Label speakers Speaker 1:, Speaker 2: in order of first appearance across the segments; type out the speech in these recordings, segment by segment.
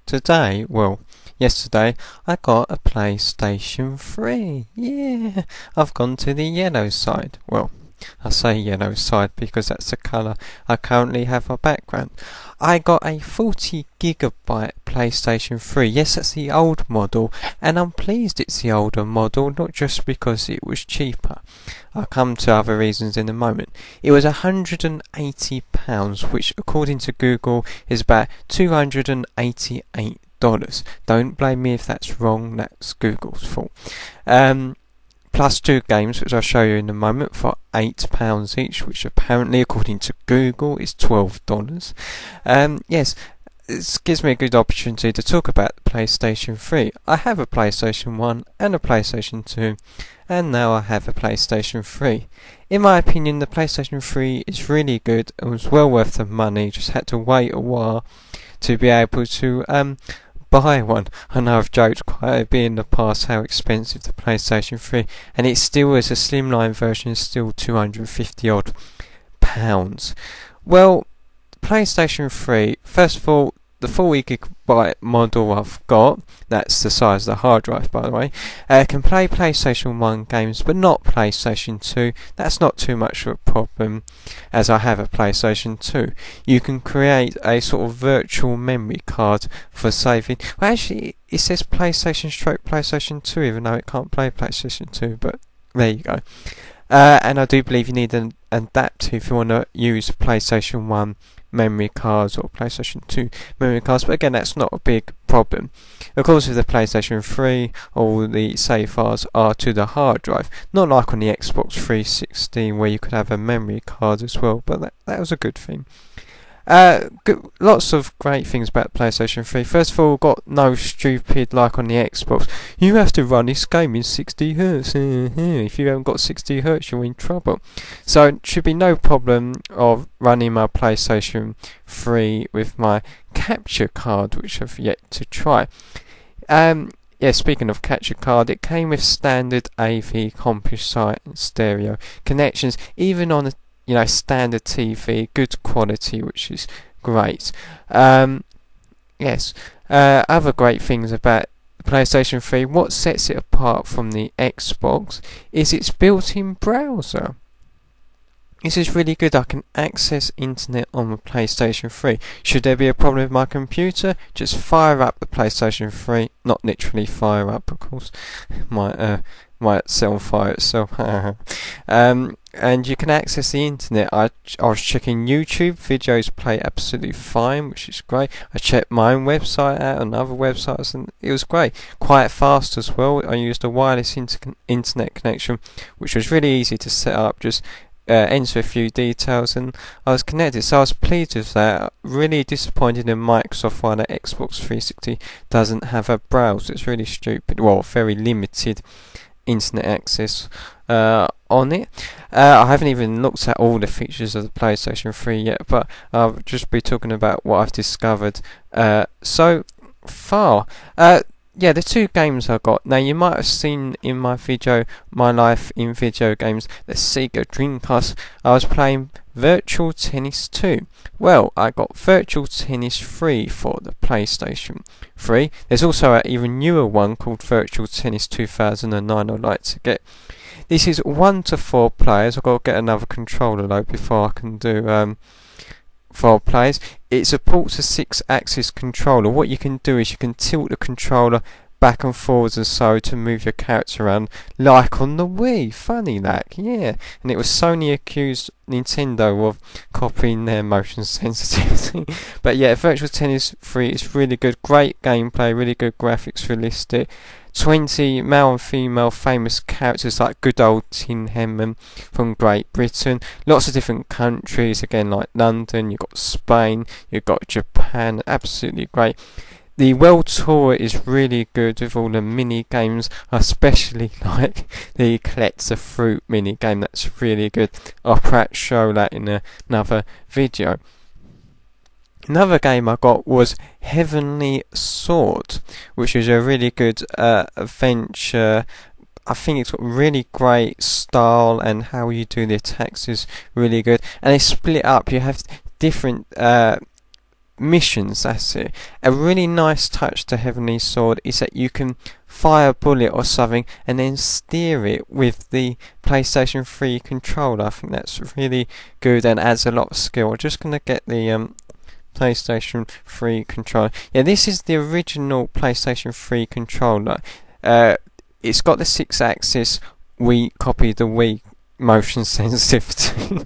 Speaker 1: today, well, yesterday, I got a PlayStation 3. Yeah, I've gone to the yellow side. Well, I say yellow side because that's the colour I currently have my background. I got a 40GB PlayStation 3. Yes, that's the old model, and I'm pleased it's the older model, not just because it was cheaper. I'll come to other reasons in a moment. It was £180, which according to Google is about $288. Don't blame me if that's wrong, that's Google's fault. Plus 2 games, which I'll show you in a moment, for £8 each, which apparently, according to Google, is $12. Yes, this gives me a good opportunity to talk about the PlayStation 3. I have a PlayStation 1 and a PlayStation 2, and now I have a PlayStation 3. In my opinion, the PlayStation 3 is really good and was well worth the money. Just had to wait a while to be able to buy one. I know I've joked quite a bit in the past how expensive the PlayStation 3, and it still is a slimline version, is still 250 odd pounds. Well, PlayStation 3, first of all, the 40GB model I've got, that's the size of the hard drive by the way, can play PlayStation 1 games but not PlayStation 2. That's not too much of a problem as I have a PlayStation 2. You can create a sort of virtual memory card for saving. Well, actually it says PlayStation 2 even though it can't play PlayStation 2, but there you go. And I do believe you need an adapter if you want to use PlayStation 1 memory cards or PlayStation 2 memory cards, but again that's not a big problem. Of course with the PlayStation 3 all the save files are to the hard drive, not like on the Xbox 360 where you could have a memory card as well, but that was a good thing. Lots of great things about PlayStation 3. First of all, got no stupid like on the Xbox. You have to run this game in 60Hz. If you haven't got 60Hz, you're in trouble. So it should be no problem of running my PlayStation 3 with my capture card, which I've yet to try. Yeah, speaking of capture card, it came with standard AV composite and stereo connections, even on a standard TV, good quality, which is great. Yes. Other great things about the PlayStation 3, what sets it apart from the Xbox is its built-in browser. This is really good. I can access internet on the PlayStation 3. Should there be a problem with my computer, just fire up the PlayStation 3. Not literally fire up, of course. Might set on fire itself. And you can access the internet. I was checking YouTube, videos play absolutely fine, which is great. I checked my own website out and other websites, and it was great. Quite fast as well. I used a wireless internet connection, which was really easy to set up. Just enter a few details and I was connected, so I was pleased with that. Really disappointed in Microsoft why the Xbox 360 doesn't have a browser. It's really stupid. Well, very limited internet access on it. I haven't even looked at all the features of the PlayStation 3 yet, but I'll just be talking about what I've discovered so far. Yeah, the 2 games I got. Now you might have seen in my video, My Life in Video Games, the Sega Dreamcast, I was playing Virtual Tennis 2. Well, I got Virtual Tennis 3 for the PlayStation 3. There's also an even newer one called Virtual Tennis 2009 I'd like to get. This is 1 to 4 players. I've got to get another controller though before I can do 4 players. It supports a 6-axis controller. What you can do is you can tilt the controller back and forwards and so to move your character around like on the Wii. Funny that, yeah. And it was Sony accused Nintendo of copying their motion sensitivity. But yeah, Virtual Tennis 3 is really good. Great gameplay, really good graphics, realistic. 20 male and female famous characters like good old Tin Henman from Great Britain. Lots of different countries, again like London, you've got Spain, you've got Japan. Absolutely great. The World Tour is really good with all the mini games. I especially like the Collect the Fruit mini game. That's really good. I'll perhaps show that in another video. Another game I got was Heavenly Sword, which is a really good adventure. I think it's got really great style and how you do the attacks is really good. And they split up. You have different missions, that's it. A really nice touch to Heavenly Sword is that you can fire a bullet or something and then steer it with the PlayStation 3 controller. I think that's really good and adds a lot of skill. I'm just going to get the PlayStation 3 controller. Yeah, this is the original PlayStation 3 controller. It's got the 6-axis. We copied the Wii motion sensitivity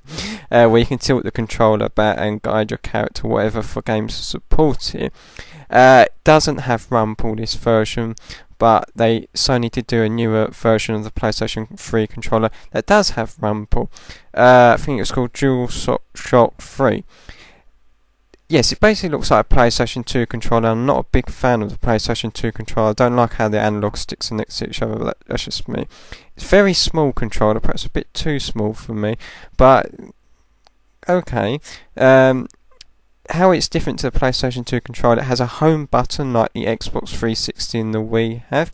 Speaker 1: where you can tilt the controller back and guide your character whatever for games to support it. Doesn't have rumble, this version, but Sony did do a newer version of the PlayStation 3 controller that does have rumble. I think it's called DualShock 3. Yes, it basically looks like a PlayStation 2 controller. I'm not a big fan of the PlayStation 2 controller. I don't like how the analog sticks are next to each other, but that's just me. It's a very small controller, perhaps a bit too small for me, but okay. How it's different to the PlayStation 2 controller, it has a home button like the Xbox 360 and the Wii have.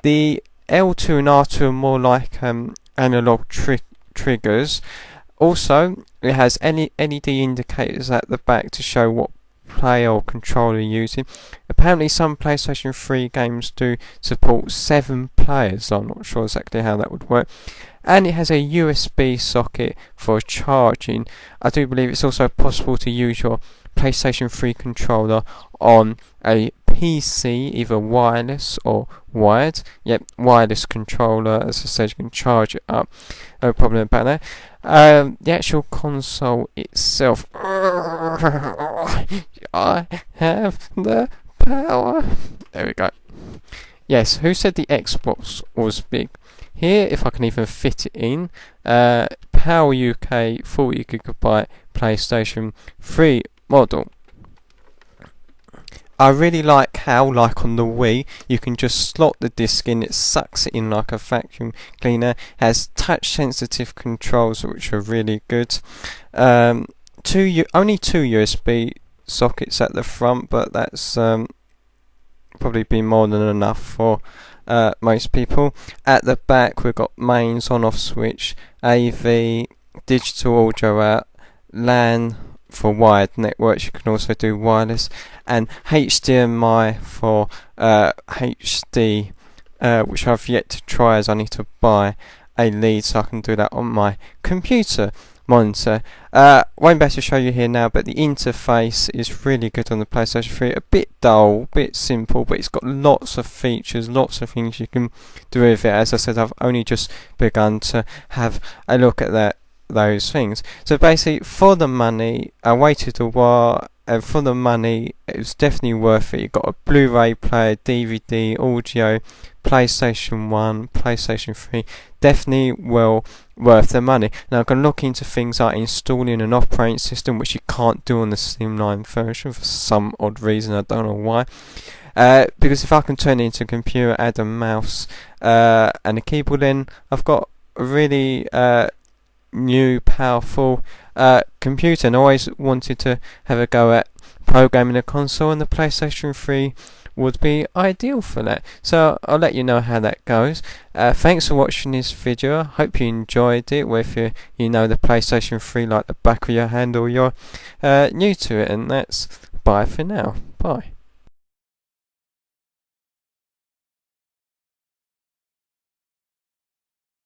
Speaker 1: The L2 and R2 are more like analog triggers. Also, it has LED indicators at the back to show what player or controller you're using. Apparently some PlayStation 3 games do support 7 players. I'm not sure exactly how that would work. And it has a USB socket for charging. I do believe it's also possible to use your PlayStation 3 controller on a PC, either wireless or wired. Yep, wireless controller. As I said, you can charge it up. No problem about that. The actual console itself. I have the power. There we go. Yes, who said the Xbox was big? Here, if I can even fit it in, Power UK 40GB PlayStation 3 model. I really like how, like on the Wii, you can just slot the disc in, it sucks it in like a vacuum cleaner, has touch sensitive controls which are really good. Only 2 USB sockets at the front, but that's probably be more than enough for most people. At the back we've got mains, on off switch, AV, digital audio out, LAN for wired networks. You can also do wireless, and HDMI for HD, which I've yet to try as I need to buy a lead so I can do that on my computer monitor. Won't be able to show you here now, but the interface is really good on the PlayStation 3. A bit dull, a bit simple, but it's got lots of features, lots of things you can do with it. As I said, I've only just begun to have a look at those things. So basically, for the money, I waited a while, and for the money, it was definitely worth it. You got a Blu-ray player, DVD, audio, PlayStation 1, PlayStation 3, definitely well worth the money. Now I'm going to look into things like installing an operating system, which you can't do on the Slimline version for some odd reason, I don't know why. Because if I can turn it into a computer, add a mouse and a keyboard, then I've got a really new powerful computer, and I always wanted to have a go at programming a console, and the PlayStation 3 would be ideal for that. So I'll let you know how that goes. Thanks for watching this video. Hope you enjoyed it, whether you know the PlayStation 3 like the back of your hand or you're new to it, and that's bye for now. Bye.